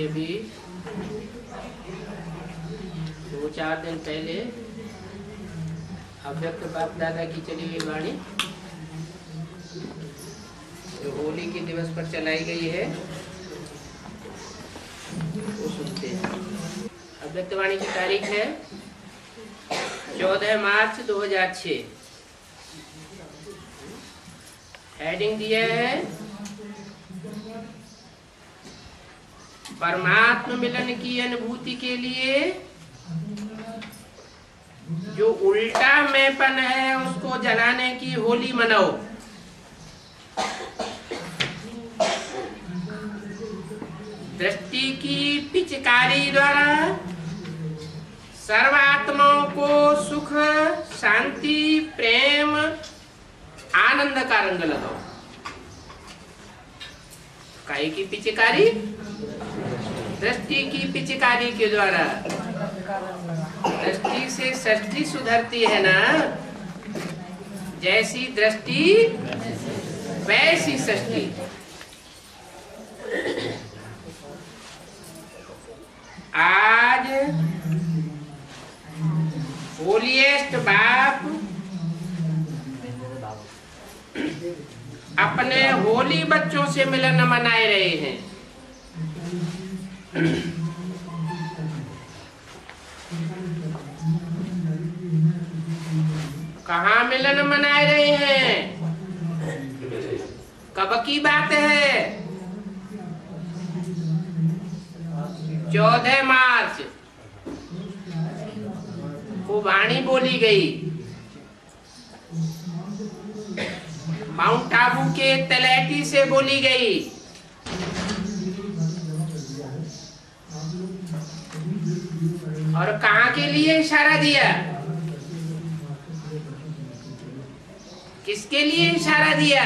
अभी 2-4 दिन पहले अव्यक्त बाप दादा की चली हुई वाणी जो होली के दिवस पर चलाई गई है वो सुनते हैं। अव्यक्त वाणी की तारीख है 14 मार्च 2006। हेडिंग दिया है परमात्मा मिलन की अनुभूति के लिए जो उल्टा मैंपन है उसको जलाने की होली मनाओ। दृष्टि की पिचकारी द्वारा सर्वात्माओं को सुख, शांति, प्रेम, आनंद का रंग लगाओ। काहे की पिचकारी? दृष्टि की पिचकारी के द्वारा। दृष्टि से सृष्टि सुधरती है ना, जैसी दृष्टि वैसी सृष्टि। आज होलीएस्ट बाप अपने होली बच्चों से मिलन मनाए रहे हैं। कहाँ मिलन मनाए रहे हैं? कब की बात है? 14 मार्च को वाणी बोली गई। माउंट आबू के तलैटी से बोली गई। और कहाँ के लिए इशारा दिया? किसके लिए इशारा दिया?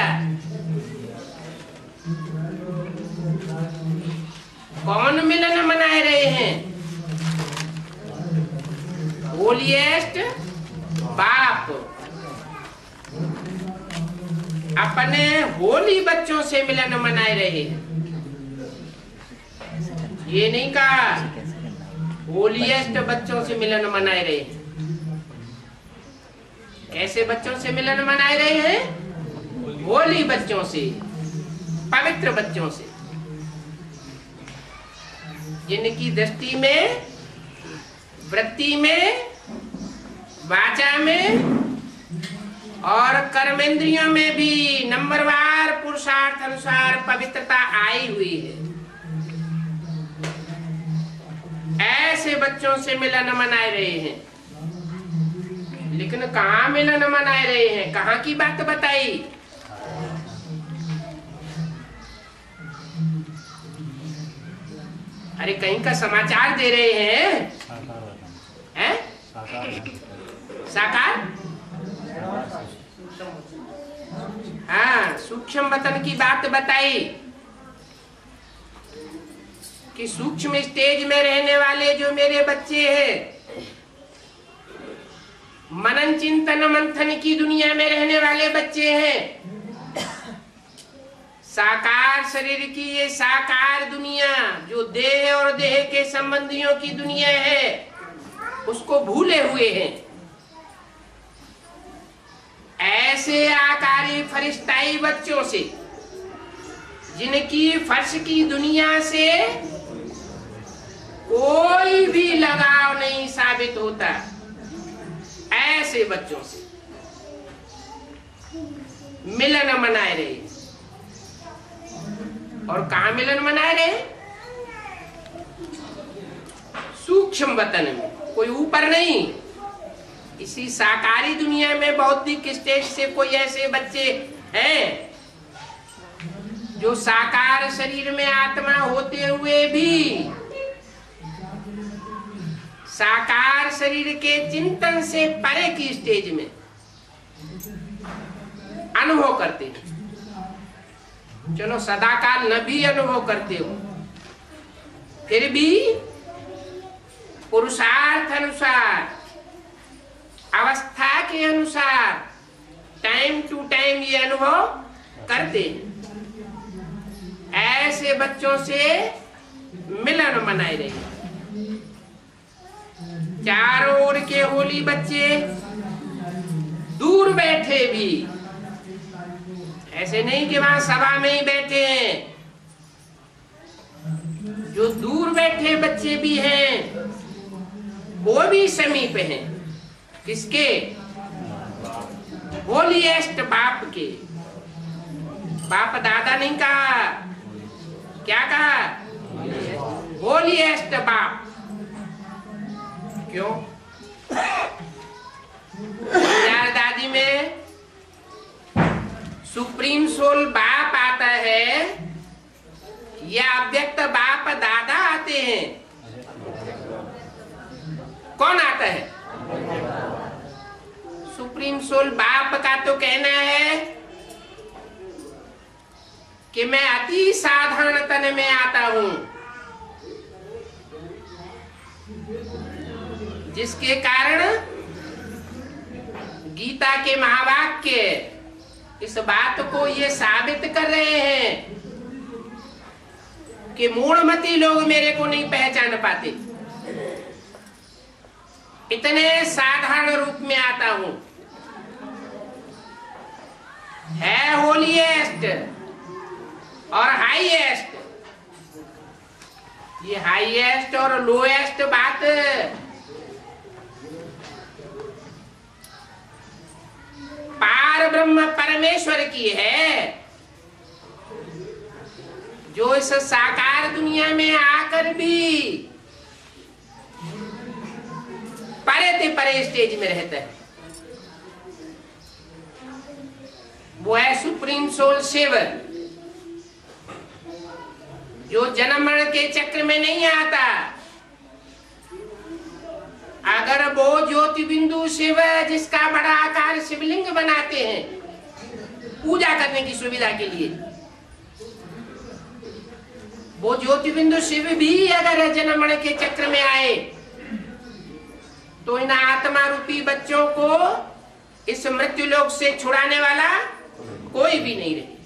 कौन मिलन मनाए रहे हैं? होलीएस्ट बाप अपने होली बच्चों से मिलन मनाए रहे हैं। ये नहीं कहा होलीएस्ट बच्चों से मिलन मनाए रहे हैं। कैसे बच्चों से मिलन मनाए रहे हैं? होली बच्चों से, पवित्र बच्चों से, जिनकी दृष्टि में, वृत्ति में, वाचा में और कर्मेंद्रियों में भी नंबरवार पुरुषार्थ अनुसार पवित्रता आई हुई है। ऐसे बच्चों से मिलन मनाए रहे हैं। लेकिन कहाँ मिलन मनाए रहे हैं? कहाँ की बात बताई? अरे कहीं का समाचार दे रहे हैं? हैं? साकार? हाँ, सूक्ष्म वतन की बात बताई कि सूक्ष्म स्टेज में रहने वाले जो मेरे बच्चे हैं, मनन चिंतन मंथन की दुनिया में रहने वाले बच्चे हैं, साकार शरीर की ये साकार दुनिया जो देह और देह के संबंधियों की दुनिया है उसको भूले हुए हैं। ऐसे आकारी फरिश्ताई बच्चों से, जिनकी फर्श की दुनिया से कोई भी लगाव नहीं साबित होता, ऐसे बच्चों से मिलन मनाए रहे। और कहाँ मिलन मनाए रहे? सूक्ष्म वतन में, कोई ऊपर नहीं। इसी साकारी दुनिया में बौद्धिक स्टेज से कोई ऐसे बच्चे हैं जो साकार शरीर में आत्मा होते हुए भी साकार शरीर के चिंतन से परे की स्टेज में अनुभव करते हैं। चलो सदाकाल न भी अनुभव करते हो, फिर भी पुरुषार्थ अनुसार, अवस्था के अनुसार, टाइम टू टाइम ये अनुभव करते हैं। ऐसे बच्चों से मिलन मनाए रही। चारों ओर के होली बच्चे दूर बैठे भी, ऐसे नहीं कि वहां सभा में ही बैठे हैं, जो दूर बैठे बच्चे भी हैं वो भी समीप हैं। किसके? होलीएस्ट बाप के। बाप दादा नहीं कहा, क्या कहा? होलीएस्ट बाप। क्यों? दादी में सुप्रीम सोल बाप आता है या अव्यक्त बाप दादा आते हैं? कौन आता है? सुप्रीम सोल बाप का तो कहना है कि मैं अति साधारण तन में आता हूं, जिसके कारण गीता के महावाक्य इस बात को ये साबित कर रहे हैं कि मूढ़मती लोग मेरे को नहीं पहचान पाते। इतने साधारण रूप में आता हूं। है होलीएस्ट और हाईएस्ट। ये हाईएस्ट और लोएस्ट बात पार ब्रह्म परमेश्वर की है, जो इस साकार दुनिया में आकर भी परे ते परे स्टेज में रहता है। वो है सुप्रीम सोल शिव, जो जन्म मरण के चक्र में नहीं आता। अगर वो ज्योति बिंदु शिव, जिसका बड़ा आकार शिवलिंग बनाते हैं पूजा करने की सुविधा के लिए, वो ज्योति बिंदु शिव भी अगर जन्म मरण के चक्र में आए तो इन आत्मा रूपी बच्चों को इस मृत्यु लोक से छुड़ाने वाला कोई भी नहीं रहे।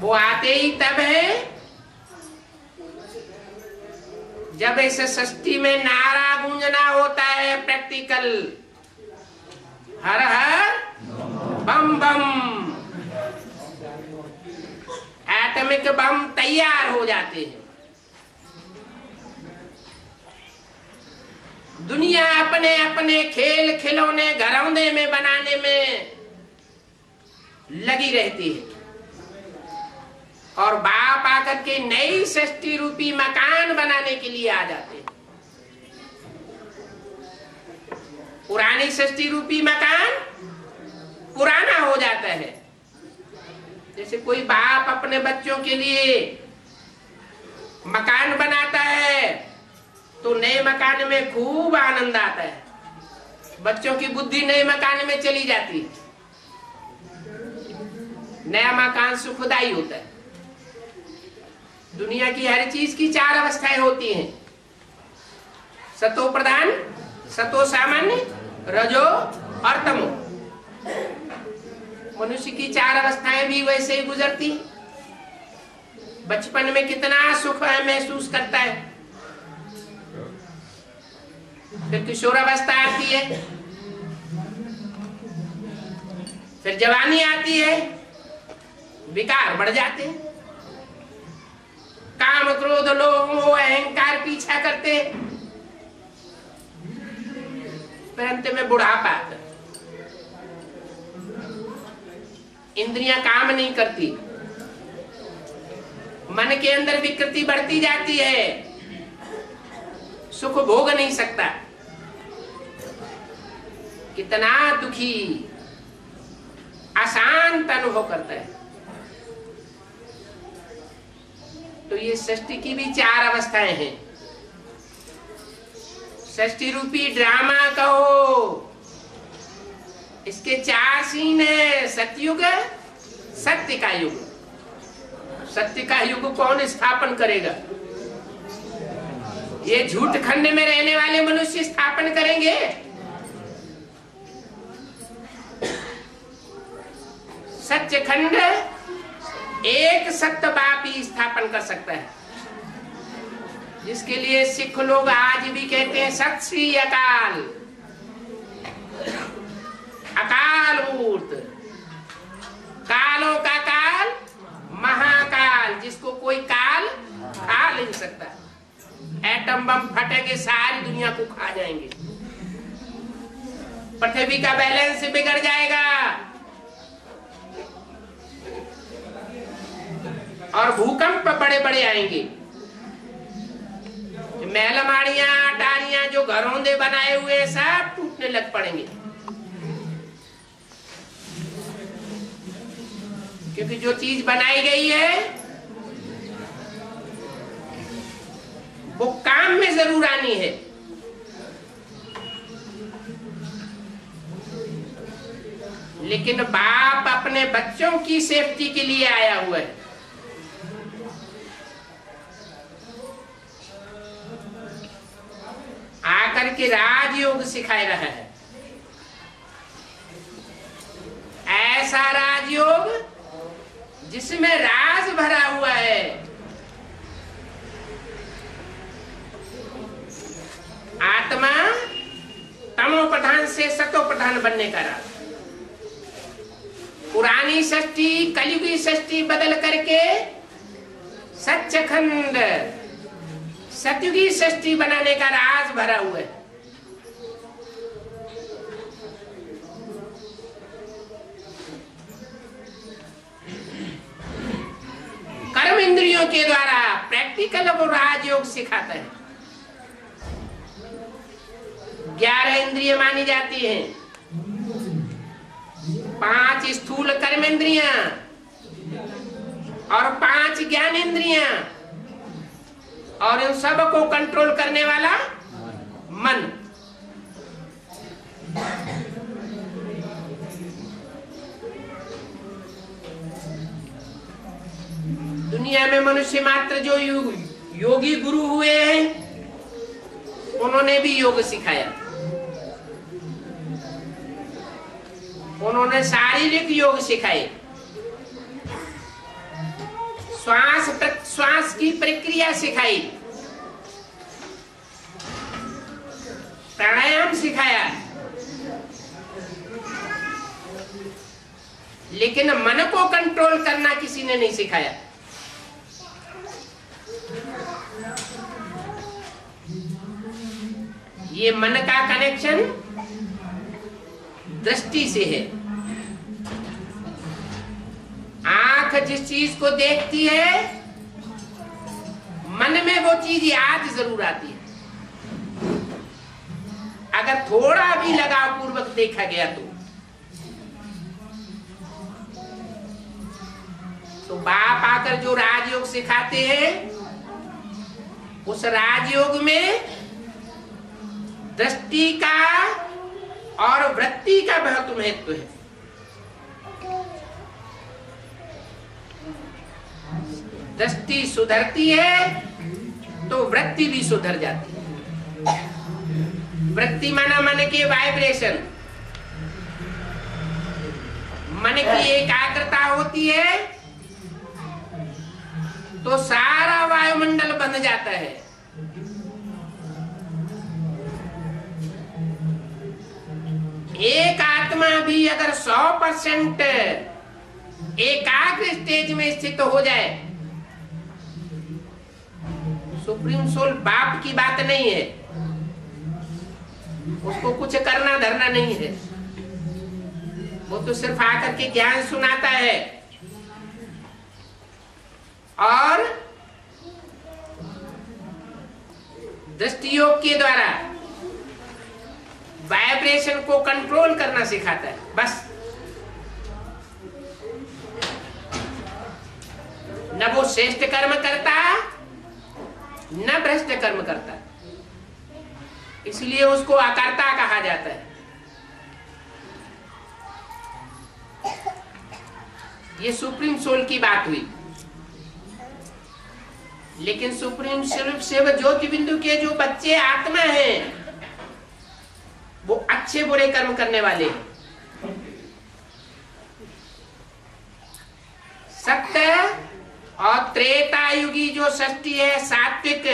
वो आते ही तब है जब इस सृष्टि में नारा गूंजना होता है, प्रैक्टिकल हर हर बम बम, एटॉमिक बम तैयार हो जाते हैं। दुनिया अपने अपने खेल खिलौने घरौंदे में बनाने में लगी रहती है और बाप आकर के नई सृष्टि रूपी मकान बनाने के लिए आ जाते हैं। पुरानी सृष्टि रूपी मकान पुराना हो जाता है। जैसे कोई बाप अपने बच्चों के लिए मकान बनाता है तो नए मकान में खूब आनंद आता है, बच्चों की बुद्धि नए मकान में चली जाती है। नया मकान सुखदायी होता है। दुनिया की हर चीज की चार अवस्थाएं होती हैं, सतो प्रधान, सतो सामान्य, रजो और तमो। मनुष्य की चार अवस्थाएं भी वैसे ही गुजरती। बचपन में कितना सुख महसूस करता है, फिर किशोरावस्था आती है, फिर जवानी आती है, विकार बढ़ जाते हैं, काम क्रोध लोभ मोह अहंकार पीछा करते, फिर अंत में बुढ़ापा आता। इंद्रियां काम नहीं करती, मन के अंदर विकृति बढ़ती जाती है, सुख भोग नहीं सकता। कितना दुखी अशांत अनुभव करता है। तो ये सृष्टि की भी चार अवस्थाएं हैं। सृष्टि रूपी ड्रामा कहो, इसके चार सीन है। सतयुग, सत्य का युग। सत्य का युग कौन स्थापन करेगा? ये झूठ खंड में रहने वाले मनुष्य स्थापन करेंगे। सच्च खंड एक सत्य बाप ही स्थापन कर सकता है, जिसके लिए सिख लोग आज भी कहते हैं सत श्री अकाल, अकाल मूर्त, कालों का काल, महाकाल, जिसको कोई काल खा नहीं सकता। एटम बम फटेंगे, सारी दुनिया को खा जाएंगे, पृथ्वी का बैलेंस बिगड़ जाएगा और भूकंप बड़े बड़े आएंगे। महलमाड़ियां, अटारियां, जो घरौंदे बनाए हुए सब टूटने लग पड़ेंगे, क्योंकि जो चीज बनाई गई है वो काम में जरूर आनी है। लेकिन बाप अपने बच्चों की सेफ्टी के लिए आया हुआ है। आकर के राजयोग सिखाए रहा है, ऐसा राजयोग जिसमें राज भरा हुआ है। आत्मा तमो प्रधान से सतो प्रधान बनने का राज। पुरानी सृष्टि, कलयुगी सृष्टि बदल करके सच्चखंड सतयुगी सृष्टि बनाने का राज भरा हुआ है। कर्म इंद्रियों के द्वारा प्रैक्टिकल वो राजयोग सिखाता है। 11 इंद्रिय मानी जाती हैं, 5 स्थूल कर्म इंद्रियां और 5 ज्ञान इंद्रियां, और इन सब को कंट्रोल करने वाला मन। दुनिया में मनुष्य मात्र जो योगी गुरु हुए हैं, उन्होंने भी योग सिखाया। उन्होंने शारीरिक योग सिखाए, श्वास प्रश्वास की प्रक्रिया सिखाई, प्राणायाम सिखाया, लेकिन मन को कंट्रोल करना किसी ने नहीं सिखाया। ये मन का कनेक्शन दृष्टि से है। आंख जिस चीज को देखती है, मन में वो चीज याद जरूर आती है, अगर थोड़ा भी लगाव पूर्वक देखा गया तो बाप आकर जो राजयोग सिखाते हैं, उस राजयोग में दृष्टि का और वृत्ति का बहुत महत्व है। दृष्टि सुधरती है तो वृत्ति भी सुधर जाती है। वृत्ति माना मन के वाइब्रेशन, मन की एकाग्रता होती है तो सारा वायुमंडल बन जाता है। एक आत्मा भी अगर 100% एकाग्र स्टेज में स्थित हो जाए, सुप्रीम सोल बाप की बात नहीं है, उसको कुछ करना धरना नहीं है, वो तो सिर्फ आकर के ज्ञान सुनाता है और दृष्टि योग के द्वारा वाइब्रेशन को कंट्रोल करना सिखाता है। बस न वो श्रेष्ठ कर्म करता न भ्रष्ट कर्म करता, इसलिए उसको अकर्ता कहा जाता है। ये सुप्रीम सोल की बात हुई। लेकिन सुप्रीम सोल शिव ज्योति बिंदु के जो बच्चे आत्मा हैं, वो अच्छे बुरे कर्म करने वाले हैं। सत्य और त्रेता युगी जो षष्ठी है सात्विक,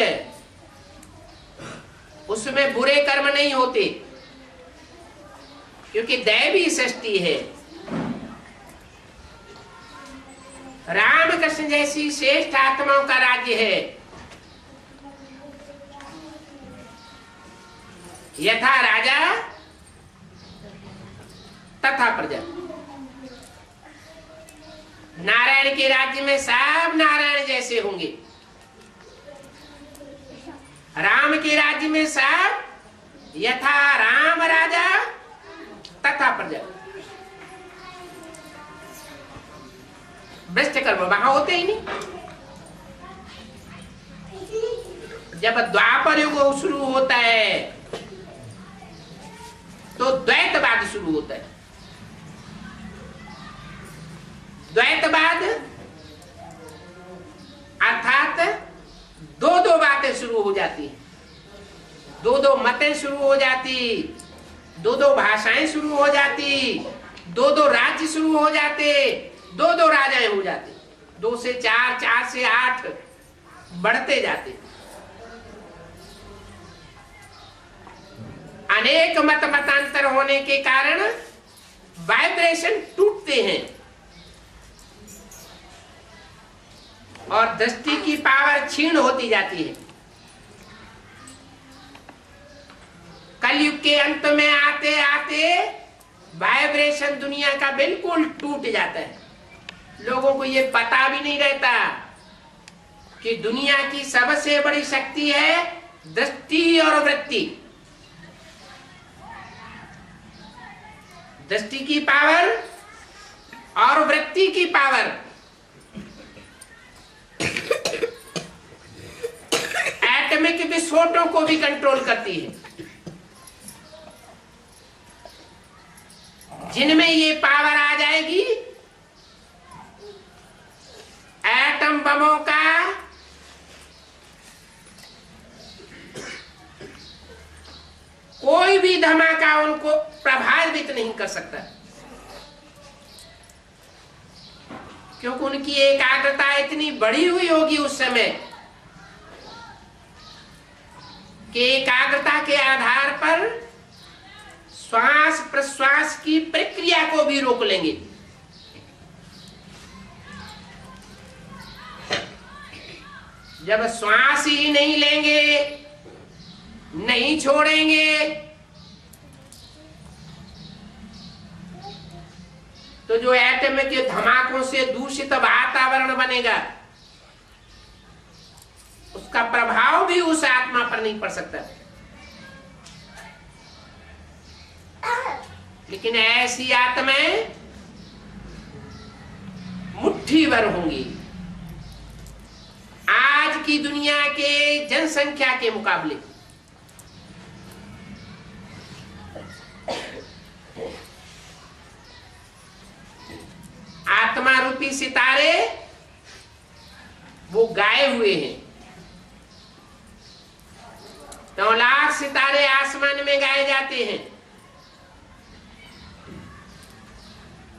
उसमें बुरे कर्म नहीं होते, क्योंकि दैवी षष्ठी है। रामकृष्ण जैसी श्रेष्ठ आत्माओं का राज्य है। यथा राजा तथा प्रजा। नारायण के राज्य में सब नारायण जैसे होंगे, राम के राज्य में सब यथा राम राजा तथा प्रजा। भ्रष्ट कर्म वहां होते ही नहीं। जब द्वापर युग शुरू होता है तो द्वैतवाद शुरू होता है। द्वैतवाद अर्थात दो दो बातें शुरू हो जाती हैं, दो दो मतें शुरू हो जाती, दो दो भाषाएं शुरू हो जाती, दो दो राज्य शुरू हो जाते, दो दो राजाएं हो जाते, 2 से 4, 4 से 8 बढ़ते जाते। अनेक मत मतांतर होने के कारण वाइब्रेशन टूटते हैं और दृष्टि की पावर क्षीण होती जाती है। कलयुग के अंत में आते आते वाइब्रेशन दुनिया का बिल्कुल टूट जाता है। लोगों को ये पता भी नहीं रहता कि दुनिया की सबसे बड़ी शक्ति है दृष्टि और वृत्ति। दृष्टि की पावर और वृत्ति की पावर एटॉमिक विस्फोटों को भी कंट्रोल करती है। जिनमें ये पावर आ जाएगी, एटम बमों का कोई भी धमाका उनको प्रभावित नहीं कर सकता, क्योंकि उनकी एकाग्रता इतनी बढ़ी हुई होगी उस समय कि एकाग्रता के आधार पर श्वास प्रश्वास की प्रक्रिया को भी रोक लेंगे। जब श्वास ही नहीं लेंगे, नहीं छोड़ेंगे, तो जो एटम के धमाकों से दूषित वातावरण बनेगा, उसका प्रभाव भी उस आत्मा पर नहीं पड़ सकता। लेकिन ऐसी आत्माएं मुट्ठी भर होंगी आज की दुनिया के जनसंख्या के मुकाबले। आत्मा रूपी सितारे वो गाए हुए हैं। 9 लाख सितारे आसमान में गाए जाते हैं।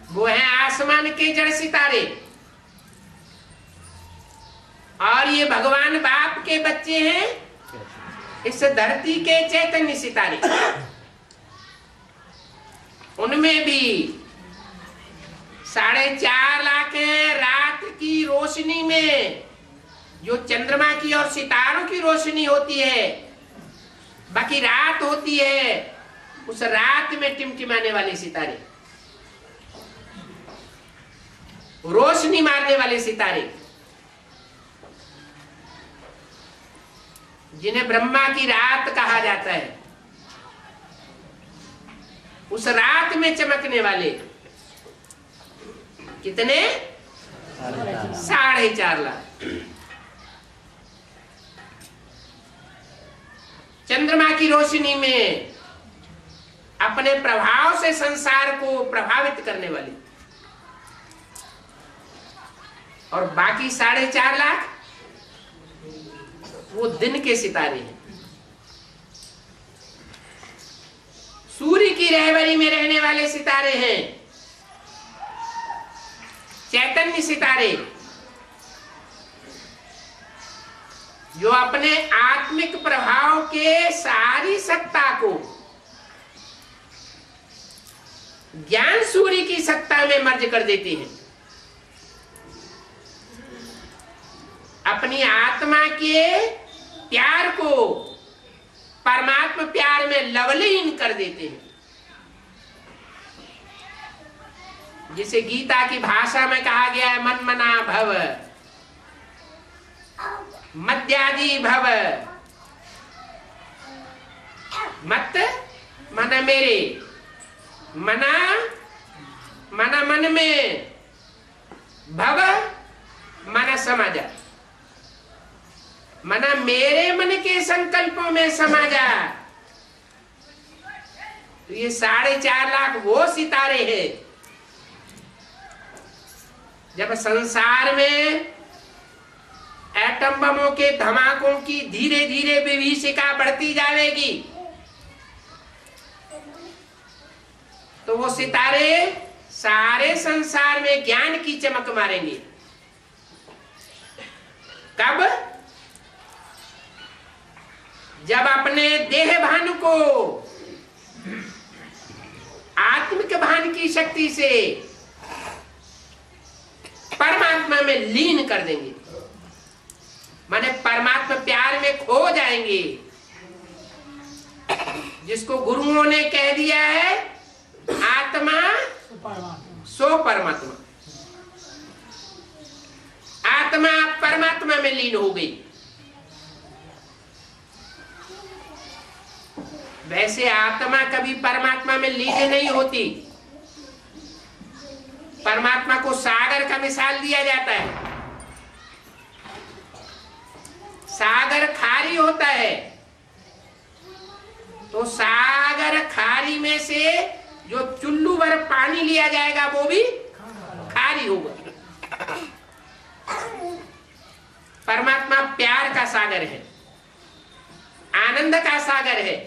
वो हैं आसमान के जड़ सितारे, और ये भगवान बाप के बच्चे हैं इस धरती के चैतन्य सितारे। उनमें भी 4.5 लाख हैं रात की रोशनी में, जो चंद्रमा की और सितारों की रोशनी होती है। बाकी रात होती है, उस रात में टिमटिमाने वाले सितारे, रोशनी मारने वाले सितारे, जिन्हें ब्रह्मा की रात कहा जाता है। उस रात में चमकने वाले कितने? 4.5 लाख। चंद्रमा की रोशनी में अपने प्रभाव से संसार को प्रभावित करने वाले, और बाकी 4.5 लाख वो दिन के सितारे हैं। सूर्य की रहबरी में रहने वाले सितारे हैं। चैतन्य सितारे जो अपने आत्मिक प्रभाव के सारी सत्ता को ज्ञान सूर्य की सत्ता में मर्ज कर देते हैं, अपनी आत्मा के प्यार को परमात्मा प्यार में लवलीन कर देते हैं। जिसे गीता की भाषा में कहा गया है, मन मना भव, मद्यादि भव, मत मन मेरे, मना मना मन में, भव मन समझ, मना मेरे मन के संकल्पों में समा जा। तो ये 4.5 लाख वो सितारे हैं। जब संसार में एटम बमों के धमाकों की धीरे धीरे विभीषिका बढ़ती जाएगी, तो वो सितारे सारे संसार में ज्ञान की चमक मारेंगे। कब? जब अपने देह भान को आत्मिक भान की शक्ति से परमात्मा में लीन कर देंगे, माने परमात्मा प्यार में खो जाएंगे। जिसको गुरुओं ने कह दिया है आत्मा सो परमात्मा, आत्मा परमात्मा में लीन हो गई। वैसे आत्मा कभी परमात्मा में लीन नहीं होती। परमात्मा को सागर का मिसाल दिया जाता है। सागर खारी होता है, तो सागर खारी में से जो चुल्लू भर पानी लिया जाएगा वो भी खारी होगा। परमात्मा प्यार का सागर है, आनंद का सागर है,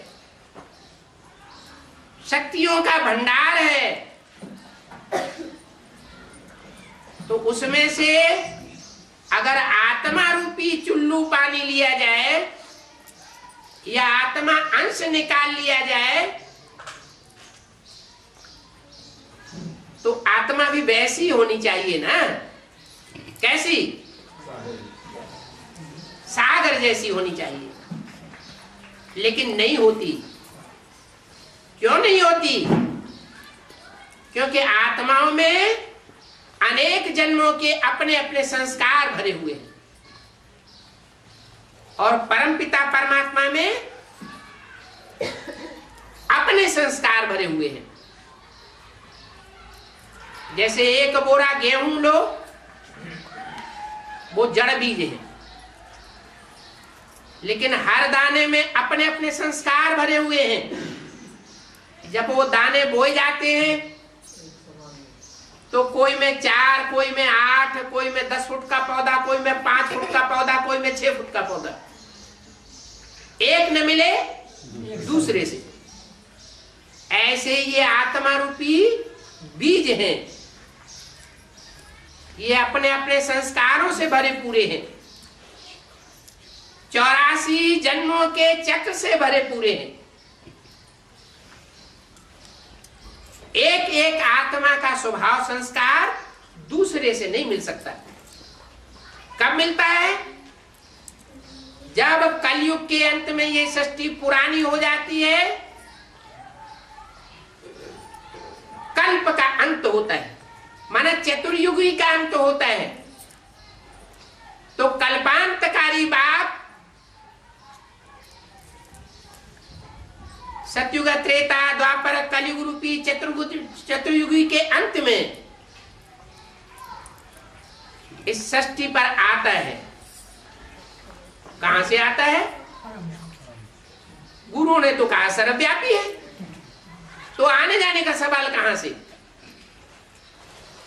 शक्तियों का भंडार है। तो उसमें से अगर आत्मा रूपी चुल्लू पानी लिया जाए या आत्मा अंश निकाल लिया जाए, तो आत्मा भी वैसी होनी चाहिए ना। कैसी? सागर जैसी होनी चाहिए, लेकिन नहीं होती। क्यों नहीं होती? क्योंकि आत्माओं में अनेक जन्मों के अपने अपने संस्कार भरे हुए हैं और परमपिता परमात्मा में अपने संस्कार भरे हुए हैं। जैसे एक बोरा गेहूं लो, वो जड़ बीज है, लेकिन हर दाने में अपने अपने संस्कार भरे हुए हैं। जब वो दाने बोए जाते हैं तो कोई में 4, कोई में 8, कोई में 10 फुट का पौधा, कोई में 5 फुट का पौधा, कोई में 6 फुट का पौधा, एक न मिले दूसरे से। ऐसे ये आत्मा रूपी बीज हैं, ये अपने अपने संस्कारों से भरे पूरे हैं, 84 जन्मों के चक्र से भरे पूरे हैं। एक एक आत्मा का स्वभाव संस्कार दूसरे से नहीं मिल सकता। कब मिलता है? जब कलयुग के अंत में ये सृष्टि पुरानी हो जाती है, कल्प का अंत होता है, माना चतुर्युगी का अंत होता है। तो कल्पांतकारी बाप सतयुग, त्रेता, द्वापर, कलयुग रूपी चतुर्युगी के अंत में इस सृष्टि पर आता है। कहां से आता है? गुरुओं ने तो कहा सर्वव्यापी है, तो आने जाने का सवाल कहां से?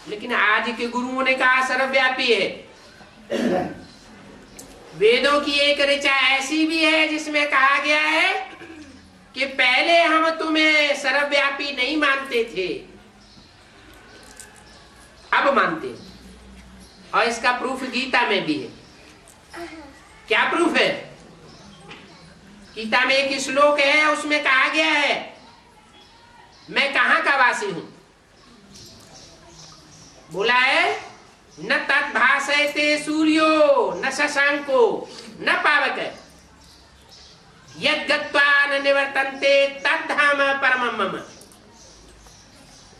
लेकिन आज के गुरुओं ने कहा सर्वव्यापी है। वेदों की एक ऋचा ऐसी भी है जिसमें कहा गया है कि पहले हम तुम्हें सर्वव्यापी नहीं मानते थे, अब मानते। और इसका प्रूफ गीता में भी है। क्या प्रूफ है? गीता में एक श्लोक है, उसमें कहा गया है मैं कहां का वासी हूं। बोला है न तद्भासयते सूर्यो न शशांको न पावक यद् गत्वा न निवर्तन्ते तद्धाम परमं मम।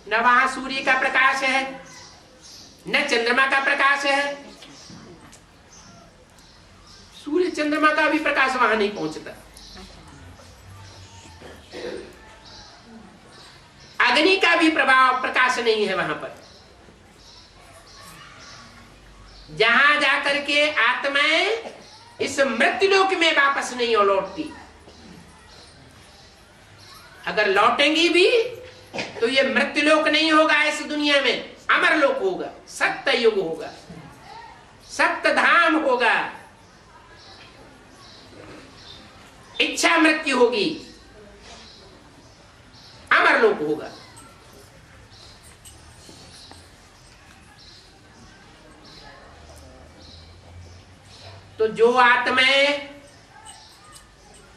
न वहां सूर्य का प्रकाश है, न चंद्रमा का प्रकाश है। सूर्य चंद्रमा का भी प्रकाश वहां नहीं पहुंचता। अग्नि का भी प्रकाश नहीं है वहां पर। जहां जाकर के आत्माएं इस मृत्युलोक में वापस नहीं लौटती। अगर लौटेंगी भी तो ये मृत्युलोक नहीं होगा, इस दुनिया में अमरलोक होगा, सत्य युग होगा, सप्त धाम होगा, इच्छा मृत्यु होगी, अमरलोक होगा। तो जो आत्माएं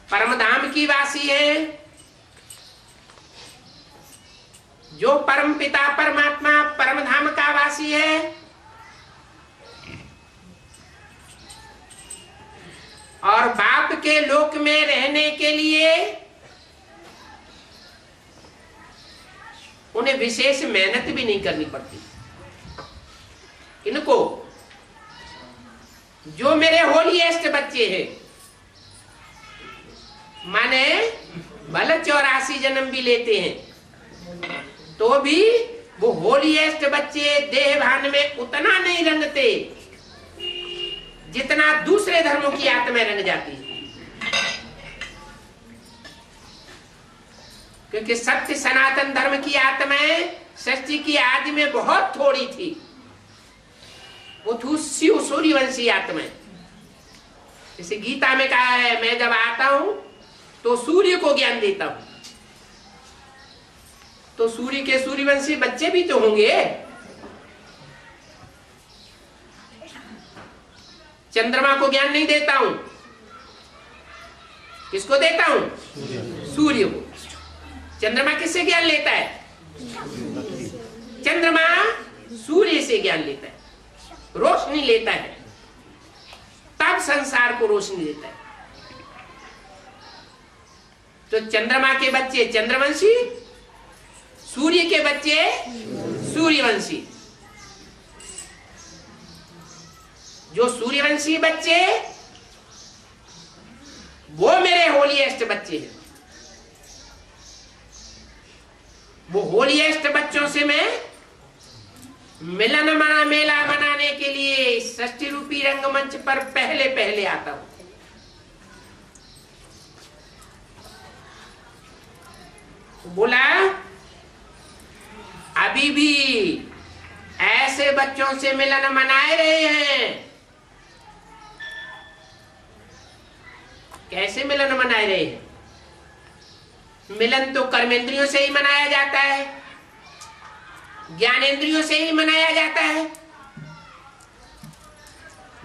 परम धाम की वासी है, जो परम पिता परमात्मा परम धाम का वासी है, और बाप के लोक में रहने के लिए उन्हें विशेष मेहनत भी नहीं करनी पड़ती। इनको जो मेरे होलीएस्ट बच्चे हैं, माने भले 84 जन्म भी लेते हैं तो भी वो होलीएस्ट बच्चे देह भान में उतना नहीं रंगते जितना दूसरे धर्मों की आत्मा रंग जाती है। क्योंकि सत्य सनातन धर्म की आत्माएं सृष्टि की आदि में बहुत थोड़ी थी। वो थी शिव सूर्यवंशी आत्माएं। जैसे गीता में कहा है मैं जब आता हूं तो सूर्य को ज्ञान देता हूं। तो सूर्य के सूर्यवंशी बच्चे भी तो होंगे। चंद्रमा को ज्ञान नहीं देता हूं, किसको देता हूं? सूर्य को। चंद्रमा किससे ज्ञान लेता है? चंद्रमा सूर्य से ज्ञान लेता है, रोशनी लेता है, तब संसार को रोशनी देता है। तो चंद्रमा के बच्चे चंद्रवंशी, सूर्य के बच्चे सूर्यवंशी। जो सूर्यवंशी बच्चे वो मेरे होलीएस्ट बच्चे हैं। वो होलीएस्ट बच्चों से मैं मिलन मना मेला मनाने के लिए सृष्टि रूपी रंगमंच पर पहले पहले आता हूं। बोला अभी भी ऐसे बच्चों से मिलन मनाए रहे हैं। कैसे मिलन मनाए रहे हैं? मिलन तो कर्मेंद्रियों से ही मनाया जाता है, ज्ञानेंद्रियों से ही मनाया जाता है।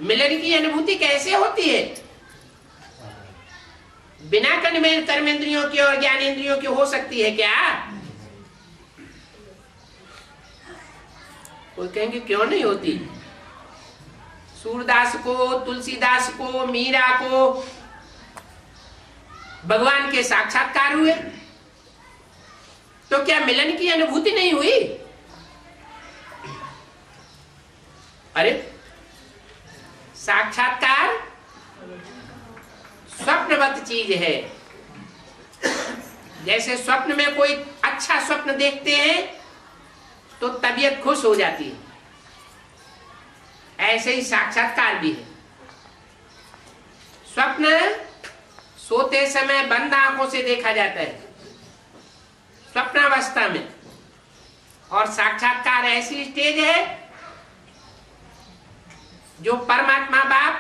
मिलन की अनुभूति कैसे होती है? बिना कर्मेंद्रियों की और ज्ञानेंद्रियों की हो सकती है क्या? कोई कहेंगे क्यों नहीं होती। सूरदास को, तुलसीदास को, मीरा को भगवान के साक्षात्कार हुए तो क्या मिलन की अनुभूति नहीं हुई? अरे साक्षात्कार स्वप्नवत चीज है। जैसे स्वप्न में कोई अच्छा स्वप्न देखते हैं तो तबीयत खुश हो जाती है, ऐसे ही साक्षात्कार भी है। स्वप्न सोते समय बंद आंखों से देखा जाता है स्वप्नावस्था में, और साक्षात्कार ऐसी स्टेज है जो परमात्मा बाप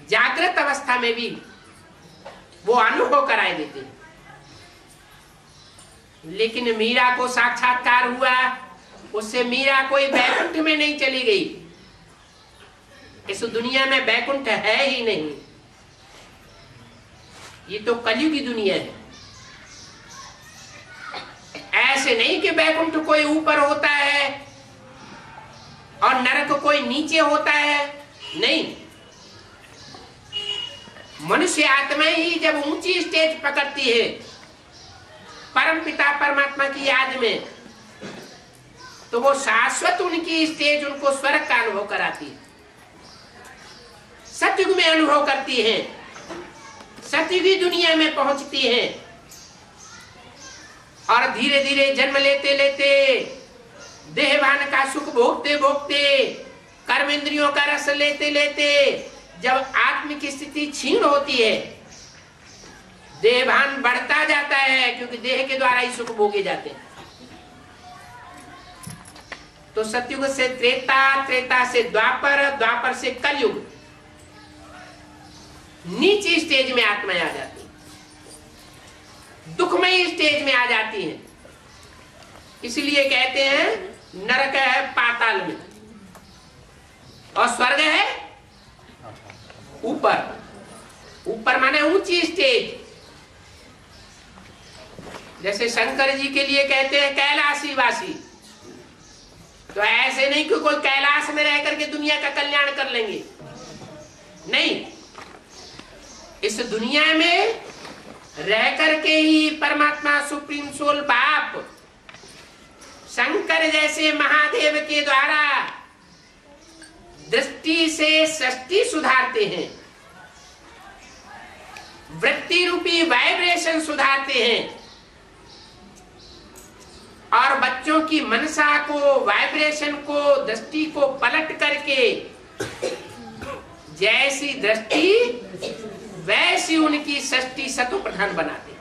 जागृत अवस्था में भी वो अनुभव कराए देते हैं। लेकिन मीरा को साक्षात्कार हुआ, उससे मीरा कोई वैकुंठ में नहीं चली गई, इस दुनिया में वैकुंठ है ही नहीं। ये तो कलयुग की दुनिया है। ऐसे नहीं कि वैकुंठ कोई ऊपर होता है और नरक कोई नीचे होता है, नहीं। मनुष्य आत्मा ही जब ऊंची स्टेज पकड़ती है परम पिता परमात्मा की याद में, तो वो शाश्वत उनकी स्टेज उनको स्वर्ग का अनुभव कराती है, सतयुग में अनुभव करती है, सतयुगी दुनिया में पहुंचती है। और धीरे धीरे जन्म लेते लेते देहभान का सुख भोगते भोगते, कर्म इंद्रियों का रस लेते लेते, जब आत्म की स्थिति क्षीण होती है, देहभान बढ़ता जाता है, क्योंकि देह के द्वारा ही सुख भोगे जाते हैं। तो सतयुग से त्रेता, त्रेता से द्वापर, द्वापर से कलयुग, नीची स्टेज में आत्माएं आ जाती है, दुखमयी स्टेज में आ जाती हैं। इसलिए कहते हैं नरक है पाताल में और स्वर्ग है ऊपर। ऊपर माने ऊंची स्टेज। जैसे शंकर जी के लिए कहते हैं कैलाशी वासी, तो ऐसे नहीं कि कोई कैलाश में रह करके दुनिया का कल्याण कर लेंगे, नहीं। इस दुनिया में रह करके ही परमात्मा सुप्रीम सोल बाप शंकर जैसे महादेव के द्वारा दृष्टि से सृष्टि सुधारते हैं, वृत्ति रूपी वाइब्रेशन सुधारते हैं, और बच्चों की मनसा को, वाइब्रेशन को, दृष्टि को पलट करके जैसी दृष्टि वैसी उनकी सृष्टि सतो प्रधान बनाते हैं।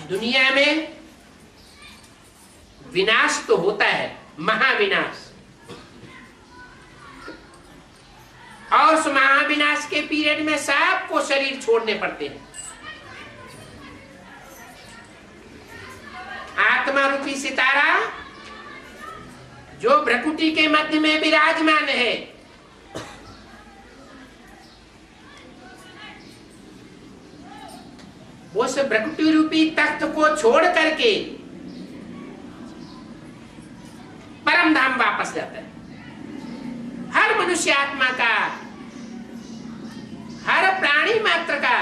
दुनिया में विनाश तो होता है, महाविनाश, और उस महाविनाश के पीरियड में सबको शरीर छोड़ने पड़ते हैं। आत्मा रूपी सितारा जो भ्रकुटी के मध्य में विराजमान है, उस भ्रकुटी रूपी तख्त को छोड़ करके परम धाम वापस जाता है। हर मनुष्य आत्मा का, हर प्राणी मात्र का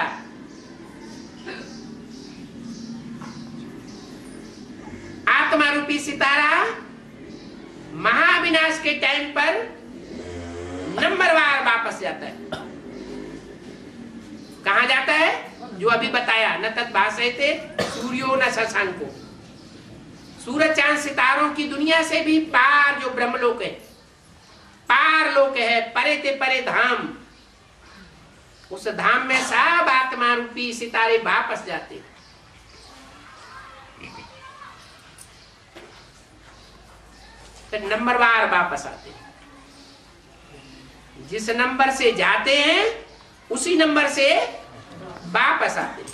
आत्मा रूपी सितारा महाविनाश के टाइम पर नंबरवार वापस जाता है। कहां जाता है? जो अभी बताया, न तत् भासयते सूर्यो न शशांको। सूरज चांद सितारों की दुनिया से भी पार जो ब्रह्मलोक है, पार लोक है, परे ते परे धाम, उस धाम में सब आत्मा रूपी सितारे वापस जाते हैं। नंबरवार वापस आते हैं। जिस नंबर से जाते हैं उसी नंबर से वापस आते हैं।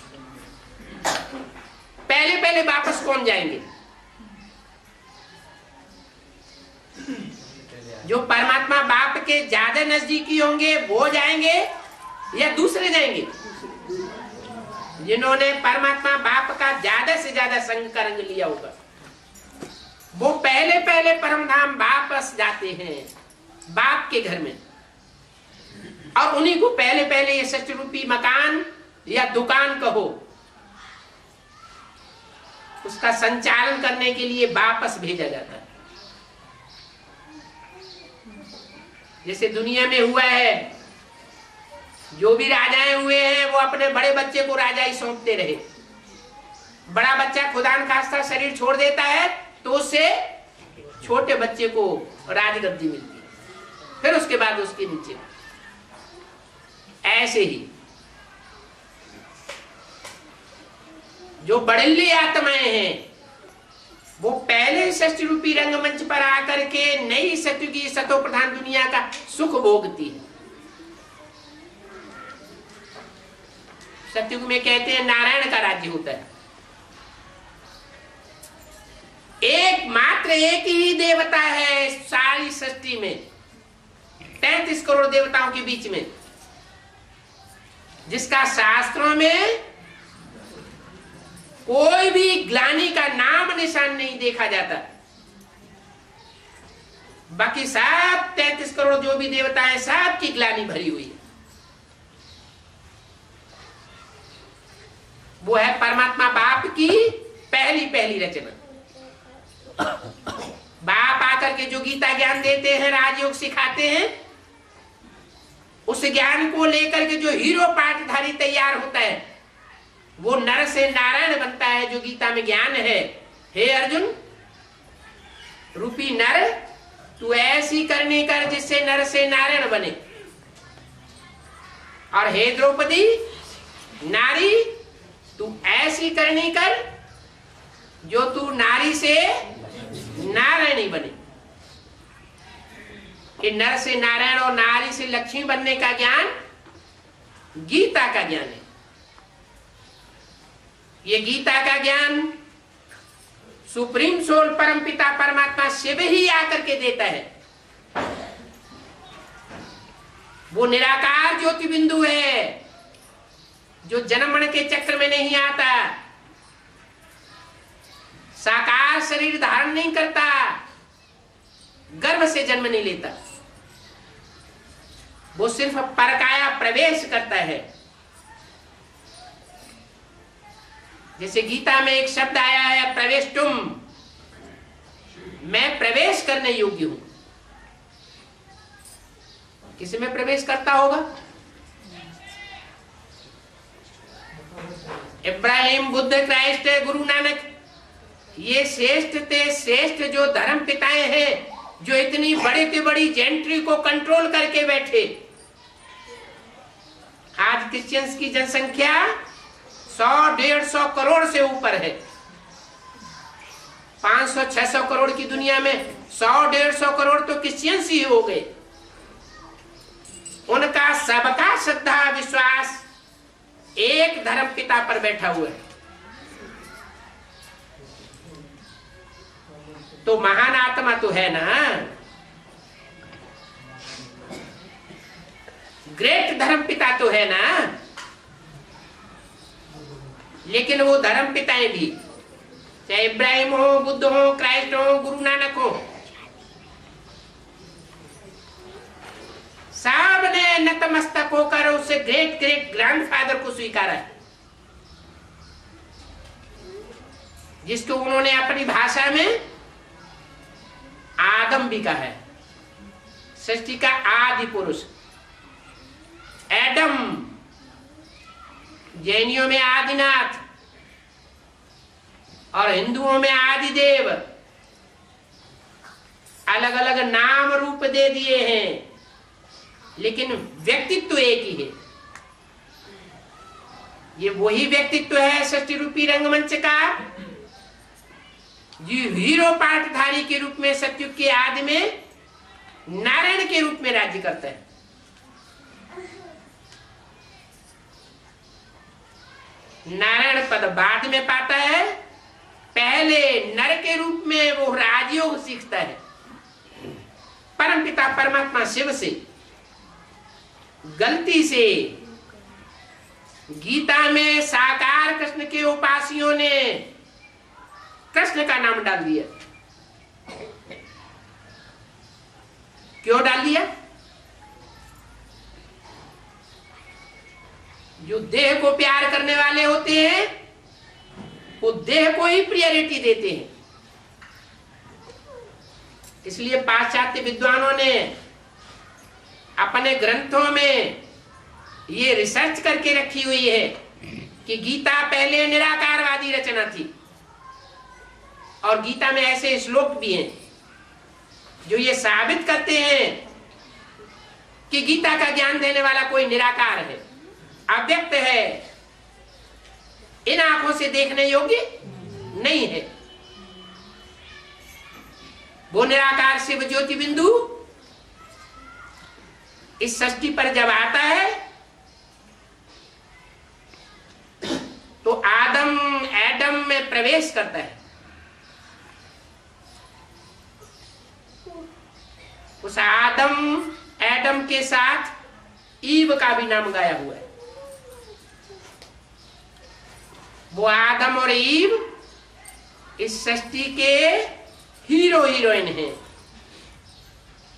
पहले पहले वापस कौन जाएंगे? जो परमात्मा बाप के ज्यादा नजदीकी होंगे वो जाएंगे, या दूसरे जाएंगे? जिन्होंने परमात्मा बाप का ज्यादा से ज्यादा संग का रंग लिया होगा, वो पहले पहले परम धाम वापस जाते हैं, बाप के घर में। और उन्हीं को पहले पहले ये सच रूपी मकान या दुकान कहो, उसका संचालन करने के लिए वापस भेजा जाता है। जैसे दुनिया में हुआ है, जो भी राजाएं हुए हैं वो अपने बड़े बच्चे को राजाई सौंपते रहे। बड़ा बच्चा खुदान खास्ता शरीर छोड़ देता है तो उससे छोटे बच्चे को राजगद्दी मिलती है, फिर उसके बाद उसके नीचे। ऐसे ही जो बड़ल्ले आत्माएं हैं वो पहले षष्ठ रूपी रंगमंच पर आकर के नई सतयुगी सतो प्रधान दुनिया का सुख भोगती है। सतयुग में कहते हैं नारायण का राज्य होता है, एकमात्र एक ही देवता है सारी सृष्टि में, 33 करोड़ देवताओं के बीच में, जिसका शास्त्रों में कोई भी ग्लानि का नाम निशान नहीं देखा जाता। बाकी सब 33 करोड़ जो भी देवता है, सब की ग्लानि भरी हुई है। वो है परमात्मा बाप की पहली पहली रचना। बाप आकर के जो गीता ज्ञान देते हैं, राजयोग सिखाते हैं, उस ज्ञान को लेकर के जो हीरो पाठधारी तैयार होता है, वो नर से नारायण बनता है। जो गीता में ज्ञान है, हे अर्जुन रूपी नर, तू ऐसी करनी कर जिससे नर से नारायण बने, और हे द्रौपदी नारी, तू ऐसी करनी कर जो तू नारी से नारायणी बने। कि नर से नारायण और नारी से लक्ष्मी बनने का ज्ञान गीता का ज्ञान है। ये गीता का ज्ञान सुप्रीम सोल परमपिता परमात्मा शिव ही आकर के देता है। वो निराकार ज्योति बिंदु है जो जन्म मरण के चक्र में नहीं आता, साकार शरीर धारण नहीं करता, गर्भ से जन्म नहीं लेता। वो सिर्फ परकाया प्रवेश करता है। जैसे गीता में एक शब्द आया है प्रवेष्टुम, मैं प्रवेश करने योग्य हूं। किसी में प्रवेश करता होगा? इब्राहिम, बुद्ध, क्राइस्ट, गुरु नानक, ये श्रेष्ठ थे श्रेष्ठ जो धर्म पिताएं हैं, जो इतनी बड़ी से बड़ी जेंट्री को कंट्रोल करके बैठे। आज क्रिश्चियंस की जनसंख्या 100-150 करोड़ से ऊपर है। 500-600 करोड़ की दुनिया में 100-150 करोड़ तो क्रिश्चियंस ही हो गए। उनका सबका श्रद्धा विश्वास एक धर्म पिता पर बैठा हुआ है। तो महान आत्मा तो है ना, ग्रेट धर्म पिता तो है ना। लेकिन वो धर्म पिताएं भी, चाहे इब्राहिम हो, बुद्ध हो, क्राइस्ट हो, गुरु नानक हो, सब ने नतमस्तक होकर उससे ग्रेट ग्रेट ग्रैंडफादर को स्वीकारा है, जिसको उन्होंने अपनी भाषा में आदम भी कहा है। सृष्टि का आदि पुरुष एडम, जैनियों में आदिनाथ और हिंदुओं में आदिदेव। अलग अलग नाम रूप दे दिए हैं, लेकिन व्यक्तित्व एक ही है। ये वही व्यक्तित्व है सृष्टि रूपी रंगमंच का, जो हीरो पाठधारी के रूप में सतयुग के आदि में नारायण के रूप में राज्य करता है। नारायण पद बाद में पाता है, पहले नर के रूप में वो राजयोग सीखता है परमपिता परमात्मा शिव से। गलती से गीता में साकार कृष्ण के उपासियों ने कृष्ण का नाम डाल दिया। क्यों डाल दिया? जो देह को प्यार करने वाले होते हैं वो देह को ही प्रियोरिटी देते हैं। इसलिए पाश्चात्य विद्वानों ने अपने ग्रंथों में ये रिसर्च करके रखी हुई है कि गीता पहले निराकारवादी रचना थी, और गीता में ऐसे श्लोक भी हैं जो ये साबित करते हैं कि गीता का ज्ञान देने वाला कोई निराकार है, अव्यक्त है, इन आंखों से देखने योग्य नहीं है। वो निराकार शिव ज्योति बिंदु इस सृष्टि पर जब आता है तो आदम एडम में प्रवेश करता है। उस एडम के साथ ईव का भी नाम गाया हुआ है। वो आदम और ईव इस सृष्टि के हीरो हीरोइन हैं।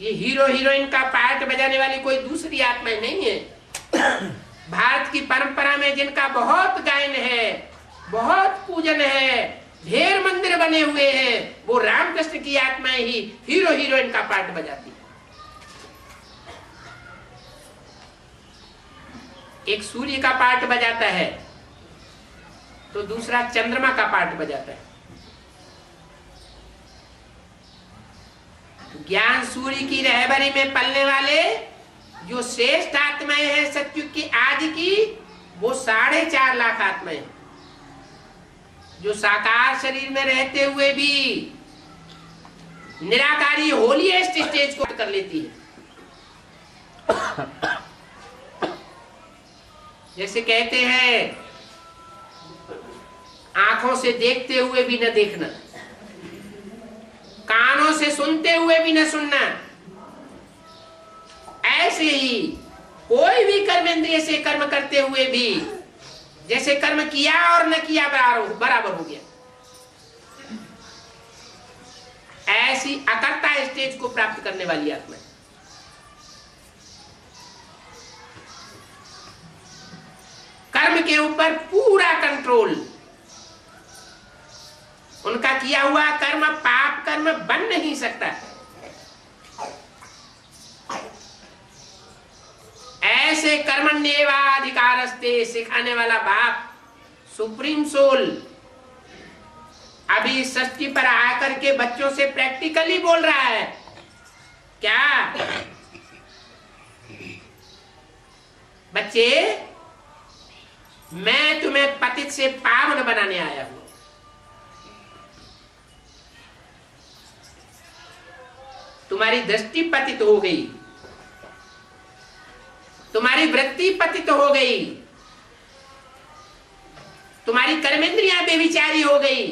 ये हीरो हीरोइन का पार्ट बजाने वाली कोई दूसरी आत्माएं नहीं है। भारत की परंपरा में जिनका बहुत गायन है, बहुत पूजन है, ढेर मंदिर बने हुए हैं, वो रामकृष्ण की आत्माएं ही हीरो हीरोइन का पार्ट बजाती है। एक सूर्य का पार्ट बजाता है तो दूसरा चंद्रमा का पार्ट बजाता है। ज्ञान सूर्य की रहबरी में पलने वाले जो श्रेष्ठ आत्माएं हैं सतयुग की आदि की, वो 4.5 लाख आत्माएं जो साकार शरीर में रहते हुए भी निराकारी होलीएस्ट स्टेज को कर लेती है। जैसे कहते हैं आंखों से देखते हुए भी न देखना, कानों से सुनते हुए भी न सुनना, ऐसे ही कोई भी कर्मेंद्रिय से कर्म करते हुए भी जैसे कर्म किया और न किया बराबर हो गया, ऐसी अकर्ता स्टेज को प्राप्त करने वाली आत्मा। कर्म के ऊपर पूरा कंट्रोल, उनका किया हुआ कर्म पाप कर्म बन नहीं सकता। ऐसे कर्मण्येवाधिकारस्ते सिखाने वाला बाप सुप्रीम सोल अभी सृष्टि पर आकर के बच्चों से प्रैक्टिकली बोल रहा है। क्या बच्चे, मैं तुम्हें पतित से पावन बनाने आया हूं। तुम्हारी दृष्टि पतित हो गई, तुम्हारी वृत्ति पतित हो गई, तुम्हारी कर्मेंद्रियां बेविचारी हो गई,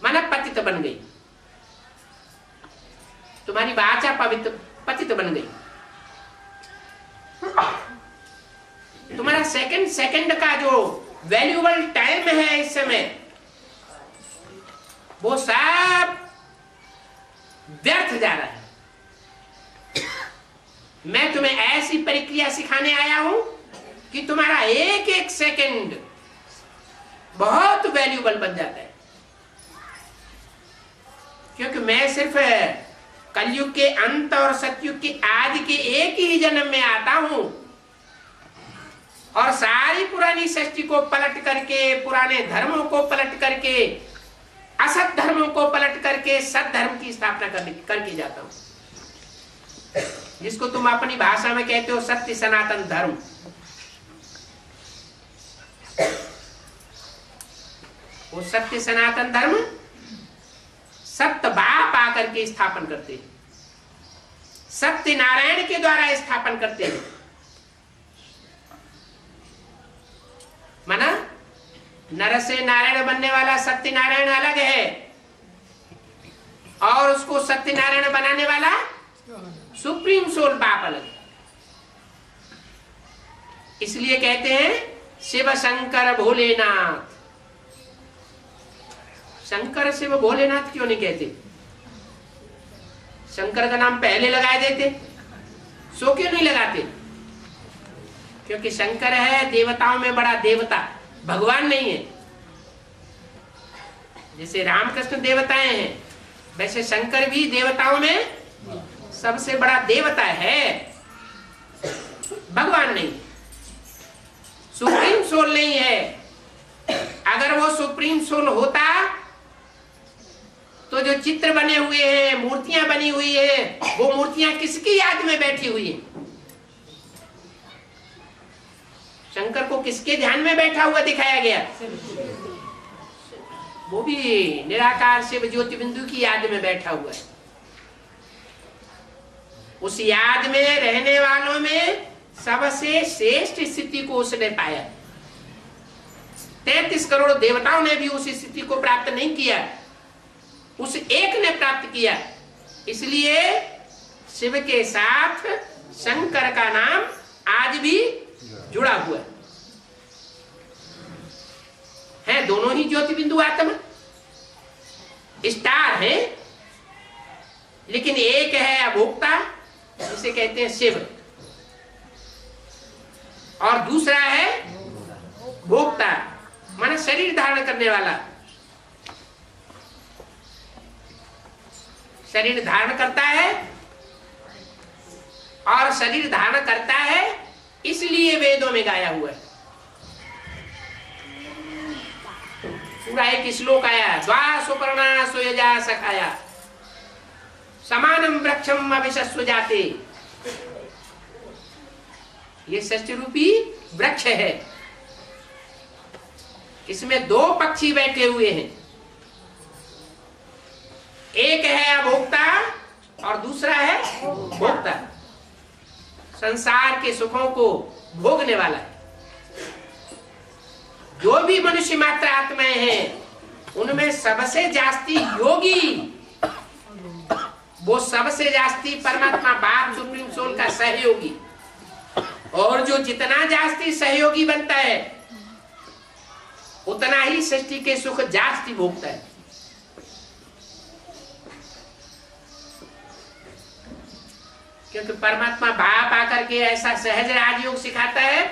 मन पतित बन गई, तुम्हारी वाचा पतित बन गई। तुम्हारा सेकंड का जो वैल्यूएबल टाइम है इस समय, वो सब व्यर्थ जा रहा है। मैं तुम्हें ऐसी प्रक्रिया सिखाने आया हूं कि तुम्हारा एक एक सेकंड बहुत वैल्यूएबल बन जाता है। क्योंकि मैं सिर्फ कलयुग के अंत और सतयुग के आदि के एक ही जन्म में आता हूं और सारी पुरानी सृष्टि को पलट करके, पुराने धर्मों को पलट करके, असत धर्मों को पलट करके सत धर्म की स्थापना करके जाता हूं, जिसको तुम अपनी भाषा में कहते हो सत्य सनातन धर्म। वो सत्य सनातन धर्म सत्य बाप आकर के स्थापन करते हैं, सत्य नारायण के द्वारा स्थापन करते हैं। माना नर से नारायण बनने वाला सत्य नारायण अलग है और उसको सत्य नारायण बनाने वाला सुप्रीम सोल बाप अलग है। इसलिए कहते हैं शिव शंकर भोलेनाथ। शंकर शिव भोलेनाथ क्यों नहीं कहते? शंकर का नाम पहले लगा देते, सो क्यों नहीं लगाते? क्योंकि शंकर है देवताओं में बड़ा देवता, भगवान नहीं है। जैसे रामकृष्ण देवताएं हैं, वैसे शंकर भी देवताओं में सबसे बड़ा देवता है, भगवान नहीं, सुप्रीम सोल नहीं है। अगर वो सुप्रीम सोल होता तो जो चित्र बने हुए हैं, मूर्तियां बनी हुई है, वो मूर्तियां किसकी याद में बैठी हुई है? शंकर को किसके ध्यान में बैठा हुआ दिखाया गया? वो भी निराकार शिव ज्योति बिंदु की याद में बैठा हुआ है। उस याद में रहने वालों में सबसे श्रेष्ठ स्थिति को उसने पाया। 33 करोड़ देवताओं ने भी उस स्थिति को प्राप्त नहीं किया। उस एक ने प्राप्त किया। इसलिए शिव के साथ शंकर का नाम आज भी जुड़ा हुआ है। दोनों ही ज्योति बिंदु आत्मा स्टार है, लेकिन एक है अभोक्ता जिसे कहते हैं शिव, और दूसरा है भोक्ता माने शरीर धारण करने वाला। शरीर धारण करता है, और शरीर धारण करता है इसलिए वेदों में गाया हुआ है। पूरा एक श्लोक आया, द्वा सुपर्णा सुयजा सखाया समानम वृक्षम अभिशस्व जाते। ये षष्ठी रूपी वृक्ष है, इसमें दो पक्षी बैठे हुए हैं, एक है अभोक्ता और दूसरा है भोक्ता। संसार के सुखों को भोगने वाला है। जो भी मनुष्य मात्र आत्माएं हैं उनमें सबसे जास्ती योगी, वो सबसे जास्ती परमात्मा बाप सुप्रीम सोल का सहयोगी, और जो जितना जास्ती सहयोगी बनता है उतना ही सृष्टि के सुख जास्ती भोगता है। क्योंकि परमात्मा बाप आकर के ऐसा सहज राजयोग सिखाता है,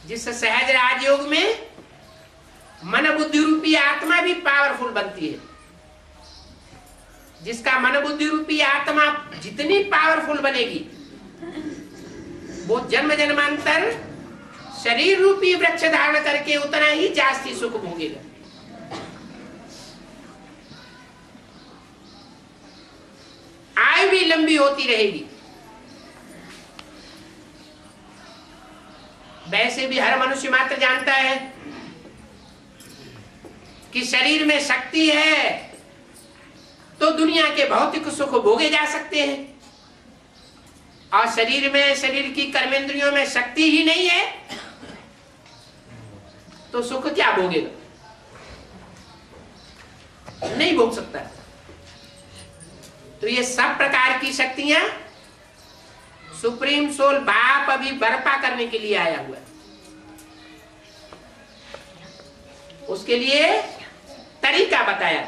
जिस सहज राजयोग में मन बुद्धि रूपी आत्मा भी पावरफुल बनती है। जिसका मन बुद्धि रूपी आत्मा जितनी पावरफुल बनेगी, वो जन्म जन्मांतर शरीर रूपी वृक्ष धारण करके उतना ही जास्ती सुख भोगेगा। आयु भी लंबी होती रहेगी। वैसे भी हर मनुष्य मात्र जानता है कि शरीर में शक्ति है तो दुनिया के भौतिक सुख भोगे जा सकते हैं, और शरीर में, शरीर की कर्मेंद्रियों में शक्ति ही नहीं है तो सुख क्या भोगेगा? नहीं भोग सकता। तो ये सब प्रकार की शक्तियां सुप्रीम सोल बाप अभी बर्पा करने के लिए आया हुआ है। उसके लिए तरीका बताया।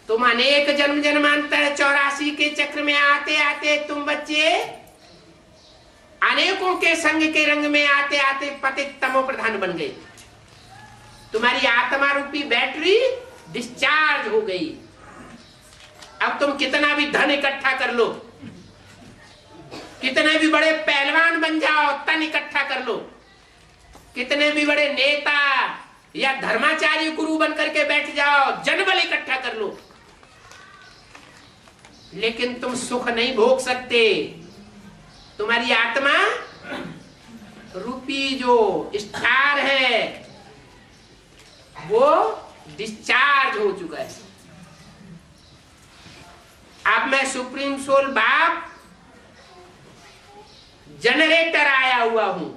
तुम अनेक जन्म जन्मांतर 84 के चक्र में आते आते तुम बच्चे अनेकों के संग के रंग में आते आते पतित तमो प्रधान बन गए। तुम्हारी आत्मा रूपी बैटरी डिस्चार्ज हो गई। अब तुम कितना भी धन इकट्ठा कर लो, कितने भी बड़े पहलवान बन जाओ, तन इकट्ठा कर लो, कितने भी बड़े नेता या धर्माचार्य गुरु बन करके बैठ जाओ, जनबल इकट्ठा कर लो, लेकिन तुम सुख नहीं भोग सकते। तुम्हारी आत्मा रूपी जो स्टार है वो डिस्चार्ज हो चुका है। अब मैं सुप्रीम सोल बाप जनरेटर आया हुआ हूं,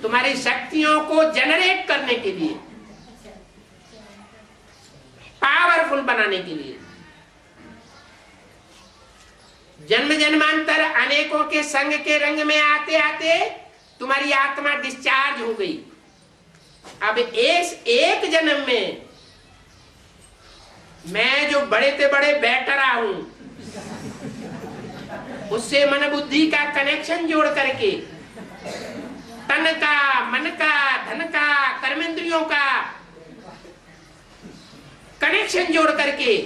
तुम्हारी शक्तियों को जनरेट करने के लिए, पावरफुल बनाने के लिए। जन्म जन्मांतर अनेकों के संग के रंग में आते आते तुम्हारी आत्मा डिस्चार्ज हो गई। अब एक जन्म में मैं जो बड़े से बड़े बैटरा हूं, उससे मन बुद्धि का कनेक्शन जोड़ करके, तन का, मन का, धन का, कर्मेंद्रियों का कनेक्शन जोड़ करके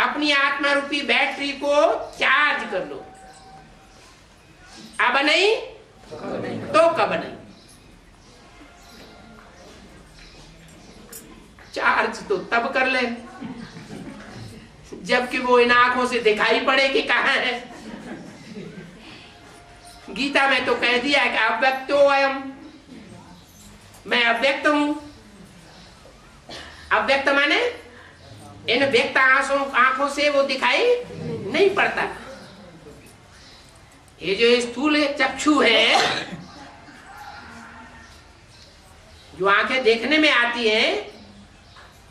अपनी आत्मा रूपी बैटरी को चार्ज कर लो। अब नहीं तो कब नहीं। चार्ज तो तब कर ले जबकि वो इन आंखों से दिखाई पड़े कि कहां है। गीता में तो कह दिया है कि अव्यक्तो अयम, मैं अव्यक्त हूं। अव्यक्त माने इन व्यक्त आंखों से वो दिखाई नहीं पड़ता। ये जो स्थूल चक्षु है जो आंखें देखने में आती हैं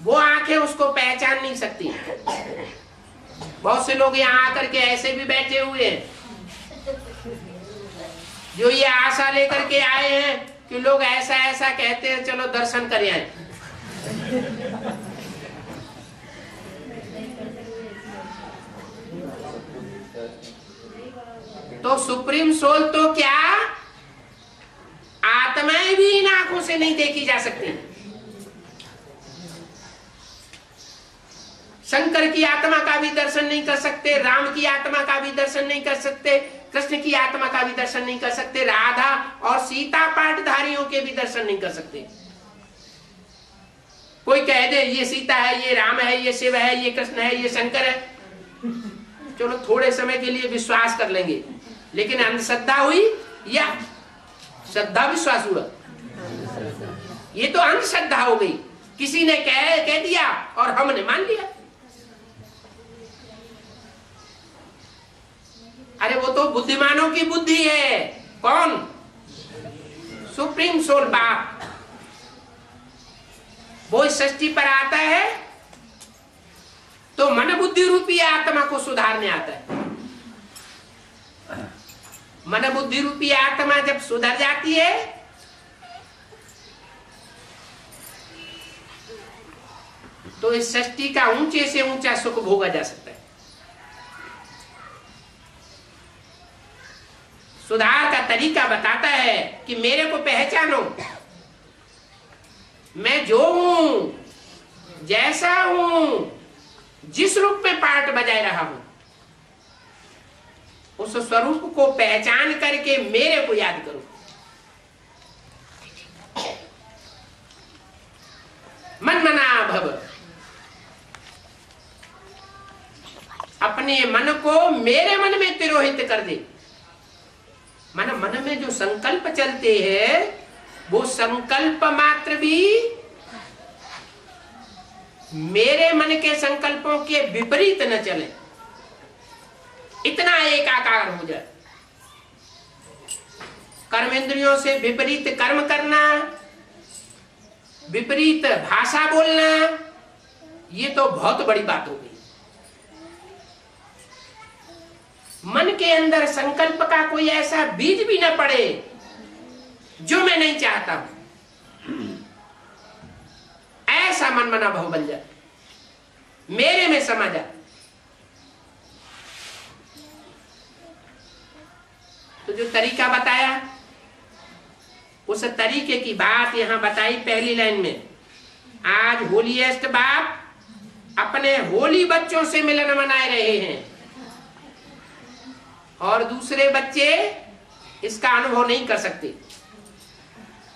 वो आंखें उसको पहचान नहीं सकती। बहुत से लोग यहाँ आकर के ऐसे भी बैठे हुए हैं जो ये आशा लेकर के आए हैं कि लोग ऐसा ऐसा कहते हैं, चलो दर्शन कर आए। तो सुप्रीम सोल तो क्या, आत्माएं भी इन आंखों से नहीं देखी जा सकती। शंकर की आत्मा का भी दर्शन नहीं कर सकते, राम की आत्मा का भी दर्शन नहीं कर सकते, कृष्ण की आत्मा का भी दर्शन नहीं कर सकते, राधा और सीता पाठधारियों के भी दर्शन नहीं कर सकते। कोई कह दे ये सीता है, ये राम है, ये शिव है, ये कृष्ण है, ये शंकर है, चलो थोड़े समय के लिए विश्वास कर लेंगे, लेकिन अंधश्रद्धा हुई या श्रद्धा विश्वास हुआ? ये तो अंधश्रद्धा हो गई। किसी ने कह दिया और हमने मान लिया। अरे वो तो बुद्धिमानों की बुद्धि है। कौन? सुप्रीम सोल बाप। वो इस सृष्टि पर आता है तो मन बुद्धि रूपी आत्मा को सुधारने आता है। मन बुद्धि रूपी आत्मा जब सुधर जाती है तो इस सृष्टि का ऊंचे से ऊंचा सुख भोगा जा सकता है। सुधार का तरीका बताता है कि मेरे को पहचानो, मैं जो हूं, जैसा हूं, जिस रूप में पार्ट बजाय रहा हूं, उस स्वरूप को पहचान करके मेरे को याद करो। मन मना भव, अपने मन को मेरे मन में तिरोहित कर दे। मन में जो संकल्प चलते हैं वो संकल्प मात्र भी मेरे मन के संकल्पों के विपरीत न चले, इतना एकाकार हो जाए। कर्मेंद्रियों से विपरीत कर्म करना, विपरीत भाषा बोलना, ये तो बहुत बड़ी बात हो गई। मन के अंदर संकल्प का कोई ऐसा बीज भी न पड़े जो मैं नहीं चाहता हूं, ऐसा मन मना भाव बन जाए, मेरे में समा जाए। तो जो तरीका बताया उस तरीके की बात यहां बताई पहली लाइन में। आज होलीएस्ट बाप अपने होली बच्चों से मिलन मनाए रहे हैं और दूसरे बच्चे इसका अनुभव नहीं कर सकते।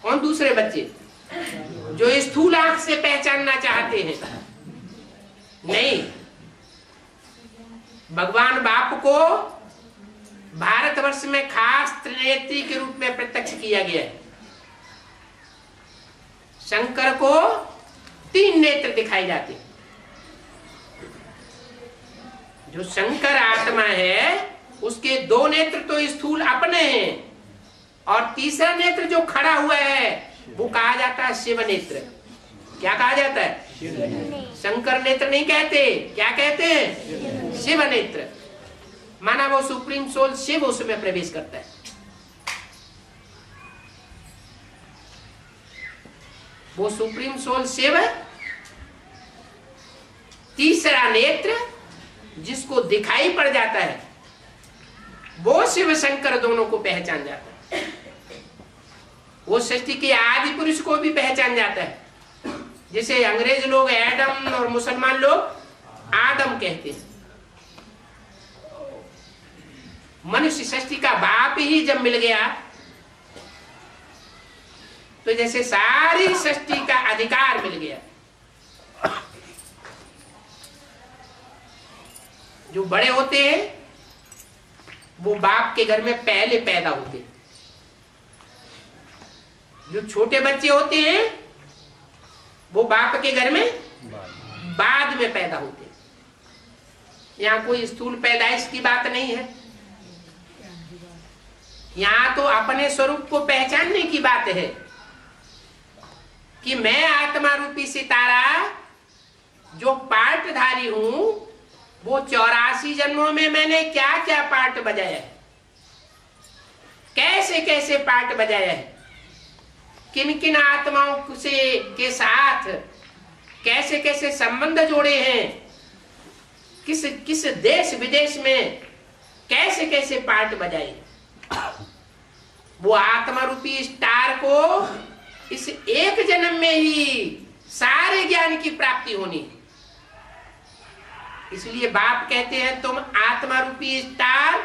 कौन दूसरे बच्चे? जो स्थूल आंख से पहचानना चाहते हैं। नहीं, भगवान बाप को भारतवर्ष में खास त्रिनेत्री के रूप में प्रत्यक्ष किया गया है। शंकर को 3 नेत्र दिखाई जाते। जो शंकर आत्मा है उसके 2 नेत्र तो स्थूल अपने हैं और तीसरा नेत्र जो खड़ा हुआ है वो कहा जाता है शिव नेत्र। क्या कहा जाता है? शंकर नेत्र नहीं कहते, क्या कहते हैं? शिव नेत्र। माना वो सुप्रीम सोल शिव उसमें प्रवेश करता है। वो सुप्रीम सोल शिव तीसरा नेत्र जिसको दिखाई पड़ जाता है वो शिव शंकर दोनों को पहचान जाता है। वो सृष्टि के आदि पुरुष को भी पहचान जाता है, जिसे अंग्रेज लोग एडम और मुसलमान लोग आदम कहते हैं। मनुष्य सृष्टि का बाप ही जब मिल गया तो जैसे सारी सृष्टि का अधिकार मिल गया। जो बड़े होते हैं वो बाप के घर में पहले पैदा होते हैं, जो छोटे बच्चे होते हैं वो बाप के घर में बाद में पैदा होते हैं। यहाँ कोई स्थूल पैदाइश की बात नहीं है, यहाँ तो अपने स्वरूप को पहचानने की बात है। कि मैं आत्मा रूपी सितारा जो पार्टधारी हूं, वो 84 जन्मों में मैंने क्या क्या पार्ट बजाया है, कैसे कैसे पार्ट बजाया है, किन किन आत्माओं से के साथ कैसे कैसे संबंध जोड़े हैं, किस किस देश विदेश में कैसे कैसे पार्ट बजाए। वो आत्मा रूपी स्टार को इस एक जन्म में ही सारे ज्ञान की प्राप्ति होनी। इसलिए बाप कहते हैं तुम आत्मा रूपी स्टार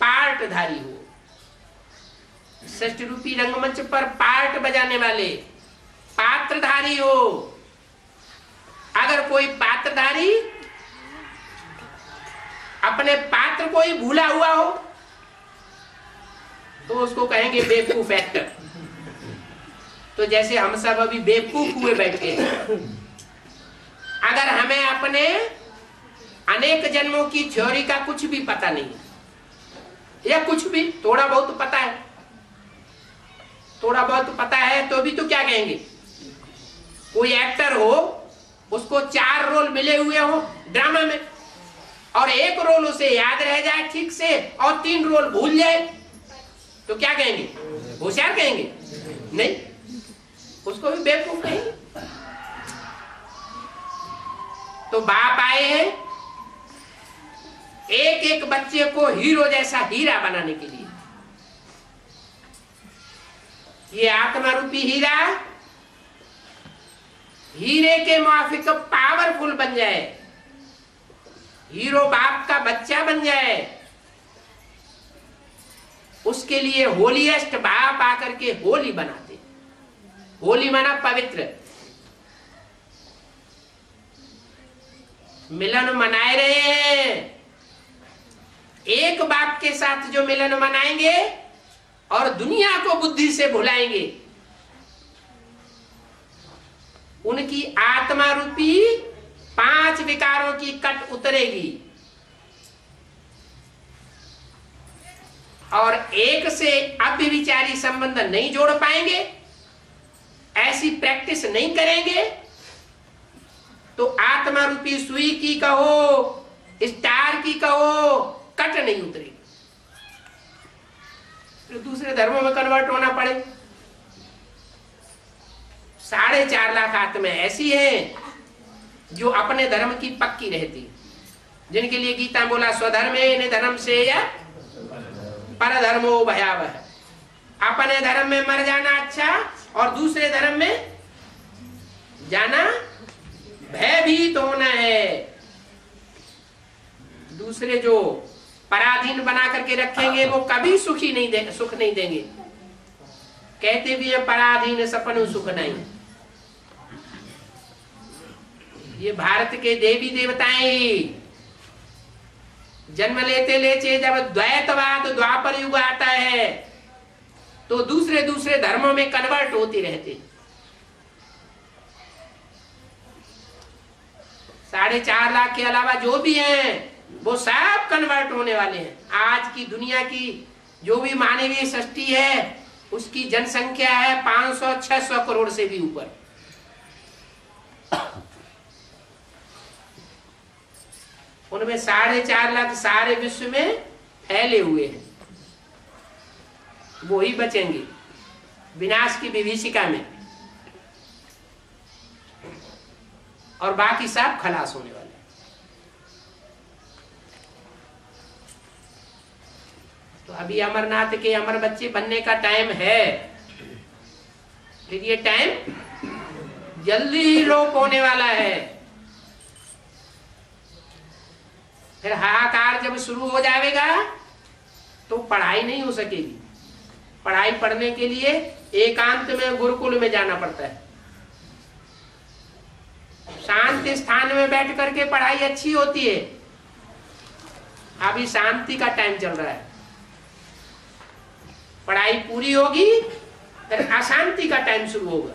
पार्टधारी हो, षष्ठ रूपी रंगमंच पर पार्ट बजाने वाले पात्रधारी हो। अगर कोई पात्रधारी अपने पात्र को ही भूला हुआ हो तो उसको कहेंगे बेवकूफ एक्टर। तो जैसे हम सब अभी बेवकूफ हुए बैठे हैं, अगर हमें अपने अनेक जन्मों की थ्योरी का कुछ भी पता नहीं है, या कुछ भी थोड़ा बहुत पता है, थोड़ा बहुत पता है, तो भी तो क्या कहेंगे, कोई एक्टर हो, उसको 4 रोल मिले हुए हो ड्रामा में, और एक रोल उसे याद रह जाए ठीक से और 3 रोल भूल जाए, तो क्या कहेंगे, होशियार कहेंगे? नहीं, उसको भी बेवकूफ कहेंगे। तो बाप आए हैं एक एक बच्चे को हीरो जैसा हीरा बनाने के लिए। ये आत्मा रूपी हीरा हीरे के माफिक पावरफुल बन जाए, हीरो बाप का बच्चा बन जाए, उसके लिए होलीएस्ट बाप आकर के होली बनाते। होली माना पवित्र, मिलन मनाए रहे हैं। एक बाप के साथ जो मिलन मनाएंगे और दुनिया को बुद्धि से भुलाएंगे, उनकी आत्मा रूपी 5 विकारों की कट उतरेगी और एक से अव्यभिचारी संबंध नहीं जोड़ पाएंगे, ऐसी प्रैक्टिस नहीं करेंगे, तो आत्मा रूपी सुई की कहो, स्टार की कहो, कट नहीं उतरेगी, फिर दूसरे धर्मों में कन्वर्ट होना पड़े। 4.5 लाख आत्माएं ऐसी हैं जो अपने धर्म की पक्की रहती, जिनके लिए गीता बोला स्वधर्मे निधनम से या परधर्मो भयावह। अपने धर्म में मर जाना अच्छा और दूसरे धर्म में जाना भयभीत होना है। दूसरे जो पराधीन बना करके रखेंगे वो कभी सुख नहीं देंगे। कहते भी है पराधीन सपन सुख नहीं। ये भारत के देवी देवताएं ही जन्म लेते लेते जब द्वैतवाद द्वापर युग आता है तो दूसरे दूसरे धर्मों में कन्वर्ट होती रहते। 4.5 लाख के अलावा जो भी हैं वो सब कन्वर्ट होने वाले हैं। आज की दुनिया की जो भी मानवीय सृष्टि है उसकी जनसंख्या है 500-600 करोड़ से भी ऊपर। उनमें 4.5 लाख सारे विश्व में फैले हुए हैं, वो ही बचेंगे विनाश की विभीषिका में, और बाकी सब खलास होने वाले। तो अभी अमरनाथ के अमर बच्चे बनने का टाइम है, लेकिन ये टाइम जल्दी ही लोप होने वाला है। फिर हाहाकार जब शुरू हो जाएगा तो पढ़ाई नहीं हो सकेगी। पढ़ाई पढ़ने के लिए एकांत में गुरुकुल में जाना पड़ता है। शांत स्थान में बैठ करके पढ़ाई अच्छी होती है। अभी शांति का टाइम चल रहा है, पढ़ाई पूरी होगी फिर अशांति का टाइम शुरू होगा।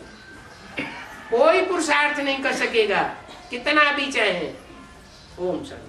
कोई पुरुषार्थ नहीं कर सकेगा कितना भी चाहे। ओम शांति।